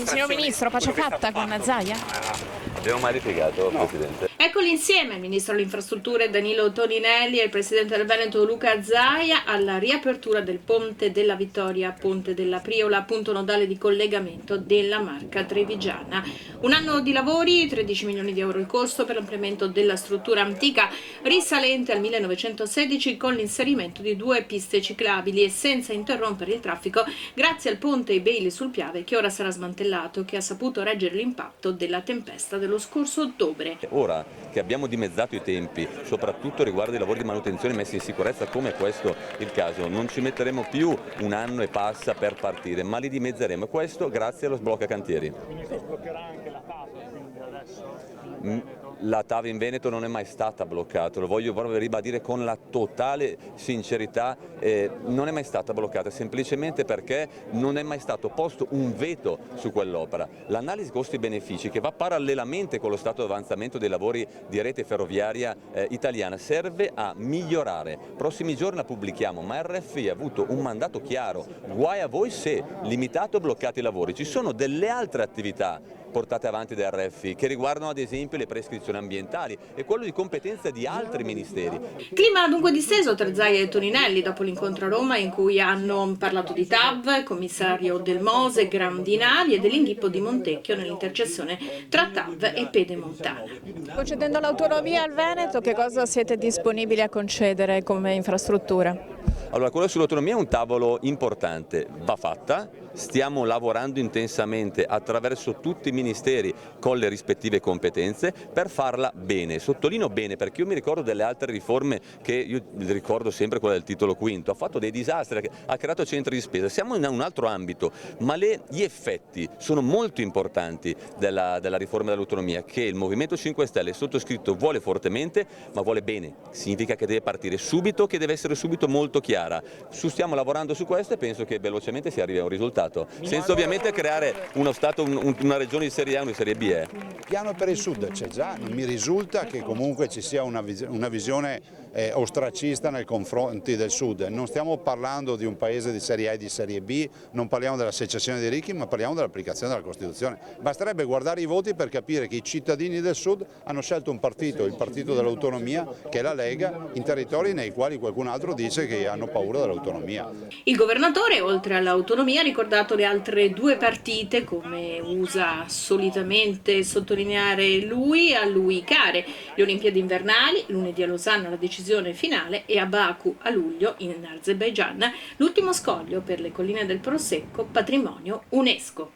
Signor Ministro, pace fatta con Zaia? Abbiamo mai litigato, no. Presidente? Eccoli insieme il Ministro delle Infrastrutture Danilo Toninelli e il Presidente del Veneto Luca Zaia alla riapertura del Ponte della Vittoria, Ponte della Priola, punto nodale di collegamento della Marca Trevigiana. Un anno di lavori, 13 milioni di euro il costo per l'ampliamento della struttura antica risalente al 1916 con l'inserimento di 2 piste ciclabili e senza interrompere il traffico grazie al ponte I Bailey sul Piave che ora sarà smantellato, che ha saputo reggere l'impatto della tempesta dello scorso ottobre. Ora che abbiamo dimezzato i tempi, soprattutto riguardo ai lavori di manutenzione messi in sicurezza come questo il caso, non ci metteremo più un anno e passa per partire, ma li dimezzeremo, e questo grazie allo sblocca cantieri. Ministro, sbloccherà anche la TAV, quindi adesso? La TAV in Veneto non è mai stata bloccata, lo voglio proprio ribadire con la totale sincerità, non è mai stata bloccata semplicemente perché non è mai stato posto un veto su quell'opera. L'analisi costi-benefici che va parallelamente con lo stato di avanzamento dei lavori di rete ferroviaria italiana serve a migliorare. Prossimi giorni la pubblichiamo, ma RFI ha avuto un mandato chiaro, guai a voi se limitato o bloccate i lavori. Ci sono delle altre attività portate avanti da RFI che riguardano ad esempio le prescrizioni ambientali e quello di competenza di altri ministeri. Clima dunque disteso tra Zaia e Toninelli dopo l'incontro a Roma in cui hanno parlato di TAV, commissario del Mose, grandi navi e dell'inghippo di Montecchio nell'intercessione tra TAV e Pedemontana. Concedendo l'autonomia al Veneto, che cosa siete disponibili a concedere come infrastruttura? Allora, quello sull'autonomia è un tavolo importante, va fatta, stiamo lavorando intensamente attraverso tutti i ministeri con le rispettive competenze per farla bene, sottolineo bene perché io mi ricordo delle altre riforme che io ricordo sempre quella del titolo quinto, ha fatto dei disastri, ha creato centri di spesa, siamo in un altro ambito, ma gli effetti sono molto importanti della riforma dell'autonomia che il Movimento 5 Stelle sottoscritto vuole fortemente ma vuole bene, significa che deve partire subito, che deve essere subito molto chiara. Stiamo lavorando su questo e penso che velocemente si arrivi a un risultato, senza ovviamente creare uno Stato, una regione di Serie A e una di Serie B. Il piano per il Sud c'è già, non mi risulta che comunque ci sia una visione ostracista nei confronti del Sud. Non stiamo parlando di un paese di Serie A e di Serie B, non parliamo della secessione dei ricchi, ma parliamo dell'applicazione della Costituzione. Basterebbe guardare i voti per capire che i cittadini del Sud hanno scelto un partito, il partito dell'autonomia, che è la Lega, in territori nei quali qualcun altro dice che hanno paura dell'autonomia. Il governatore, oltre all'autonomia, ha ricordato le altre 2 partite, come usa solitamente sottolineare lui, a lui care. Le Olimpiadi invernali, lunedì a Losanna la decisione finale e a Baku a luglio in Azerbaigian l'ultimo scoglio per le colline del Prosecco, patrimonio UNESCO.